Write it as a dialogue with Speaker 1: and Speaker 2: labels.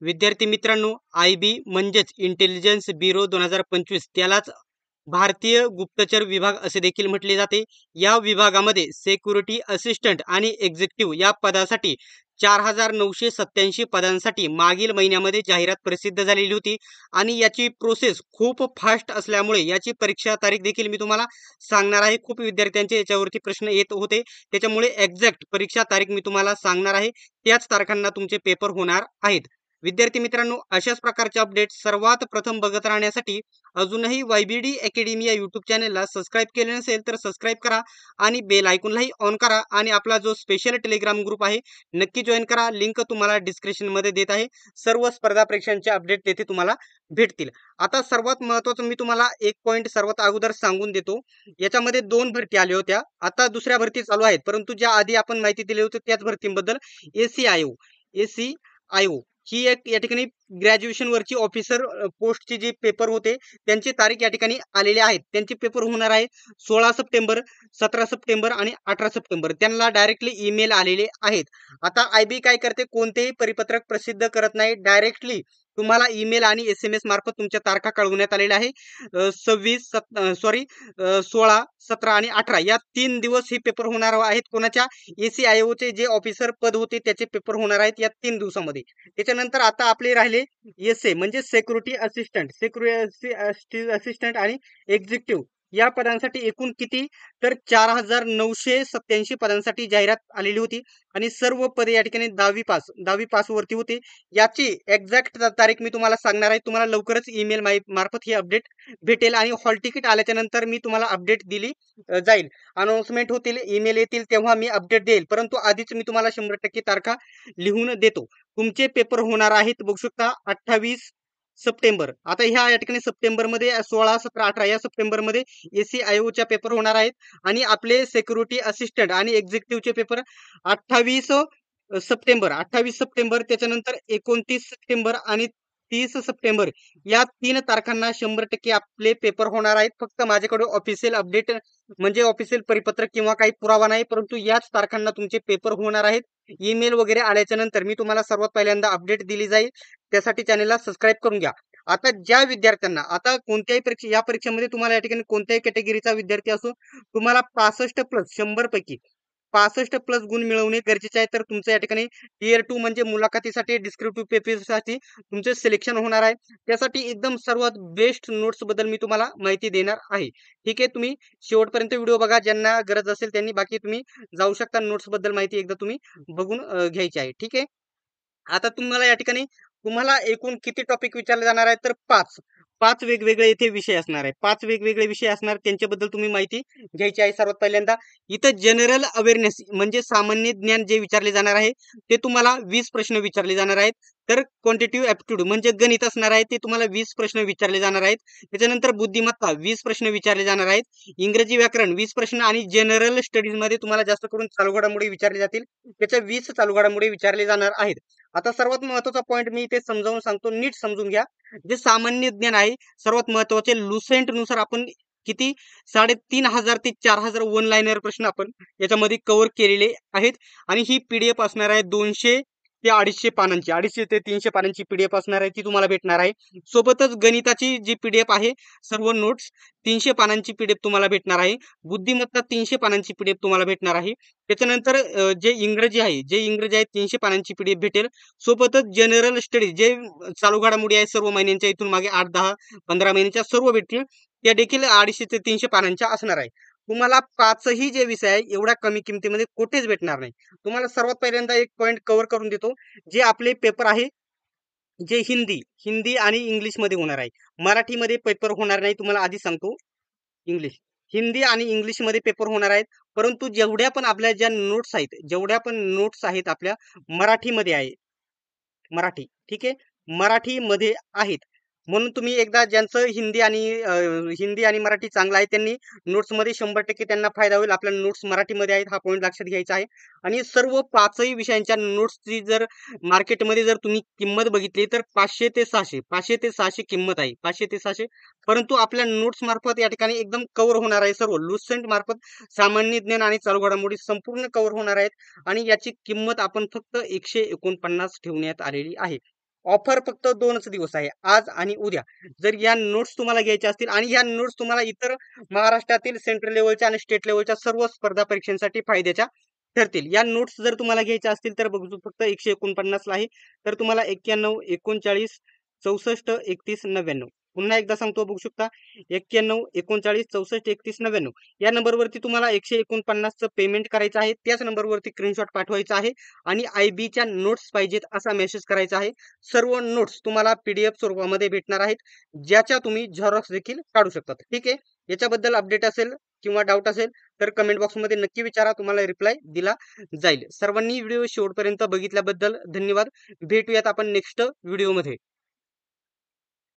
Speaker 1: विद्यार्थी मित्रांनो, IB म्हणजेच इंटेलिजन्स ब्युरो 2025 त्यालाच भारतीय गुप्तचर विभाग असे देखील म्हटले जाते. या विभागामध्ये सिक्युरिटी असिस्टंट आणि एक्झिक्युटिव्ह या पदासाठी 4987 पदांसाठी मागील महिन्यामध्ये जाहिरात प्रसिद्ध झालेली होती आणि याची प्रोसेस खूप फास्ट असल्यामुळे याची परीक्षा तारीख देखील मी तुम्हाला सांगणार आहे. खूप विद्यार्थ्यांचे याच्यावरती प्रश्न येत होते, त्याच्यामुळे एक्झॅक्ट परीक्षा तारीख मी तुम्हाला सांगणार आहे. त्याच तारखांना तुमचे पेपर होणार आहेत. विद्यार्थी मित्रांनो, अशाच प्रकारचे अपडेट सर्वात प्रथम बघत राहण्यासाठी अजूनही YBD अकॅडमी या यूट्यूब चॅनलला सबस्क्राईब केले नसेल तर सबस्क्राईब करा आणि बेल आयकॉनलाही ऑन करा आणि आपला जो स्पेशल टेलिग्राम ग्रुप आहे नक्की जॉईन करा. लिंक तुम्हाला डिस्क्रिप्शन मध्ये देत आहे. सर्व स्पर्धा परीक्षांचे अपडेट तेथे तुम्हाला भेटतील. आता सर्वात महत्त्वाचं मी तुम्हाला एक पॉईंट सर्वात अगोदर सांगून देतो. याच्यामध्ये 2 भरती आल्या होत्या, आता दुसऱ्या भरती चालू आहेत, परंतु ज्या आधी आपण माहिती दिली होती त्याच भरतींबद्दल ACIO ही एक या ठिकाणी ग्रॅज्युएशन वरची ऑफिसर पोस्टचे जे पेपर होते त्यांची तारीख या ठिकाणी आलेले आहेत. त्यांचे पेपर होणार आहे 16 सप्टेंबर, 17 सप्टेंबर आणि 18 सप्टेंबर. त्यांना डायरेक्टली ईमेल आलेले आहेत. आता IB काय करते, कोणतेही परिपत्रक प्रसिद्ध करत नाही, डायरेक्टली तुम्हाला ईमेल आणि SMS मार्फत तुमच्या तारखा कळवण्यात आलेल्या आहे. 16, 17 आणि 18 या 3 दिवस हे पेपर होणार आहेत. कोणाच्या ACIO चे जे ऑफिसर पद होते त्याचे पेपर होणार आहेत या 3 दिवसामध्ये. त्याच्यानंतर आता आपले राहिले SA म्हणजे सिक्युरिटी असिस्टंट आणि एक्झिक्युटिव्ह या पदांसाठी एकूण किती, तर 4987 पदांसाठी जाहिरात आलेली होती आणि सर्व पदे या ठिकाणी 10वी पास वरती होते. याची एक्झॅक्ट तारीख मी तुम्हाला सांगणार आहे. तुम्हाला लवकरच ईमेल मार्फत ही अपडेट भेटेल आणि हॉल तिकीट आल्याच्या नंतर मी तुम्हाला अपडेट दिली जाईल. अनाउन्समेंट होतील, ईमेल येतील तेव्हा मी अपडेट देईल, परंतु आधीच मी तुम्हाला 100% तारखा लिहून देतो. तुमचे पेपर होणार आहेत बघू शकता 28 सप्टेंबर. आता ह्या या ठिकाणी सप्टेंबरमध्ये 16, 17, 18 या सप्टेंबरमध्ये ACIOच्या पेपर होणार आहेत आणि आपले सिक्युरिटी असिस्टंट आणि एक्झिक्युटिव्हचे पेपर 28 सप्टेंबर त्याच्यानंतर 29 सप्टेंबर आणि 30 सप्टेंबर या 3 तारखांना 100% आपले पेपर होणार आहेत. फक्त माझ्याकडे ऑफिशियल अपडेट म्हणजे ऑफिशियल परिपत्रक किंवा काही पुरावा नाही, परंतु याच तारखांना तुमचे पेपर होणार आहेत. ईमेल वगैरे आल्याच्या नंतर मी तुम्हाला सर्वात पहिल्यांदा अपडेट दिली जाईल. त्यासाठी चॅनलला सबस्क्राईब करून घ्या. आता ज्या विद्यार्थ्यांना आता कोणत्याही परीक्षा या परीक्षेमध्ये तुम्हाला या ठिकाणी कोणत्याही कॅटेगरीचा विद्यार्थी असो, तुम्हाला 65 प्लस 100 पैकी 65 प्लस गुण मिळवणे गरजेचे आहे. तर तुमचं या ठिकाणी टियर 2 म्हणजे मुलाखतीसाठी डिस्क्रिप्टिव्ह पेपरसाठी तुमचे सिलेक्शन होणार आहे. त्यासाठी एकदम सर्वात बेस्ट नोट्स बद्दल मी तुम्हाला माहिती देणार आहे. ठीक आहे, तुम्ही शेवटपर्यंत व्हिडिओ बघा. ज्यांना गरज असेल त्यांनी, बाकी तुम्ही जाऊ शकता. नोट्स बद्दल माहिती एकदा तुम्ही बघून घ्यायची आहे. ठीक आहे. आता तुम्हाला या ठिकाणी तुम्हाला एकूण किती टॉपिक विचारले जाणार आहेत, तर 5 वेगवेगळे इथे विषय असणार आहे. 5 वेगवेगळे विषय असणार, त्यांच्याबद्दल तुम्ही माहिती घ्यायची आहे. सर्वात पहिल्यांदा इथं जनरल अवेअरनेस म्हणजे सामान्य ज्ञान जे विचारले जाणार आहे ते तुम्हाला 20 प्रश्न विचारले जाणार आहेत. तर क्वांटिटेटिव्ह ॲप्टिट्यूड म्हणजे गणित असणार आहे, ते तुम्हाला 20 प्रश्न विचारले जाणार आहेत. त्याच्यानंतर बुद्धिमत्ता 20 प्रश्न विचारले जाणार आहेत. इंग्रजी व्याकरण 20 प्रश्न आणि जनरल स्टडीज मध्ये तुम्हाला जास्त करून चालू घडामोडी विचारले जातील. त्याच्या 20 चालू घडामोडी विचारले जाणार आहेत. आता सर्वात महत्त्वाचा पॉईंट मी इथे समजावून सांगतो, नीट समजून घ्या. जे सामान्य ज्ञान आहे सर्वात महत्त्वाचे, लुसेंट नुसार आपण किती 3500 ते 4000 वन लाईनर प्रश्न आपण याच्यामध्ये कव्हर केलेले आहेत आणि ही PDF असणार आहे 200 ते 250 पानांची, 250 ते 300 पानांची PDF असणार आहे. ती तुम्हाला भेटणार आहे. सोबतच गणिताची जी PDF आहे सर्व नोट्स 300 पानांची PDF तुम्हाला भेटणार आहे. बुद्धिमत्ता 300 पानांची PDF तुम्हाला भेटणार आहे. त्याच्यानंतर जे इंग्रजी आहे 300 पानांची PDF भेटेल. सोबतच जनरल स्टडी जे चालू घडामोडी आहे सर्व महिन्यांच्या इथून मागे 8, 10, 15 महिन्यांच्या सर्व भेटतील. त्या देखील 250 ते 300 पानांच्या असणार आहे. तुम्हाला 5ही जे विषय आहे एवढ्या कमी किमतीमध्ये कुठेच भेटणार नाही. तुम्हाला सर्वात पहिल्यांदा एक पॉईंट कव्हर करून देतो. जे आपले पेपर आहे जे हिंदी आणि इंग्लिश मध्ये होणार आहे. मराठीमध्ये पेपर होणार नाही, तुम्हाला आधी सांगतो. हिंदी आणि इंग्लिश मध्ये पेपर होणार आहेत. परंतु जेवढ्या पण आपल्या ज्या नोट्स आहेत आपल्या मराठीमध्ये आहे. मराठी, ठीक आहे, मराठीमध्ये आहेत. म्हणून तुम्ही एकदा ज्यांचं हिंदी आणि मराठी चांगलं आहे त्यांनी नोट्समध्ये 100% त्यांना फायदा होईल. आपल्या नोट्स मराठीमध्ये आहेत, हा पॉईंट लक्षात घ्यायचा आहे. आणि सर्व 5ही विषयांच्या नोट्सची जर मार्केटमध्ये जर तुम्ही किंमत बघितली तर 500 ते 600 किंमत आहे. 500 ते 600, परंतु आपल्या नोट्स मार्फत या ठिकाणी एकदम कव्हर होणार आहे. सर्व लुसेंट मार्फत सामान्य ज्ञान आणि चालू घडामोडी संपूर्ण कव्हर होणार आहेत आणि याची किंमत आपण फक्त 149 ठेवण्यात आलेली आहे. ऑफर फक्त 2च दिवस आहे, आज आणि उद्या. जर या नोट्स तुम्हाला घ्यायच्या असतील आणि ह्या नोट्स तुम्हाला इतर महाराष्ट्रातील सेंट्रल लेव्हलच्या आणि स्टेट लेव्हलच्या सर्व स्पर्धा परीक्षांसाठी फायद्याच्या ठरतील. या नोट्स जर तुम्हाला घ्यायच्या असतील तर बघू फक्त 149 ला आहे. तर तुम्हाला 91 39 64 31 99. पुन्हा एकदा सांगतो, बघू शकता 91 39 64 31 99 या नंबरवरती तुम्हाला 149चं पेमेंट करायचं आहे. त्याच नंबरवरती स्क्रीनशॉट पाठवायचा आहे आणि IBच्या नोट्स पाहिजेत असा मेसेज करायचा आहे. सर्व नोट्स तुम्हाला PDF स्वरूपामध्ये भेटणार आहेत, ज्याच्या तुम्ही झेरॉक्स देखील काढू शकता. ठीक आहे. याच्याबद्दल अपडेट असेल किंवा डाऊट असेल तर कमेंट बॉक्समध्ये नक्की विचारा, तुम्हाला रिप्लाय दिला जाईल. सर्वांनी व्हिडिओ शेवटपर्यंत बघितल्याबद्दल धन्यवाद. भेटूयात आपण नेक्स्ट व्हिडिओमध्ये.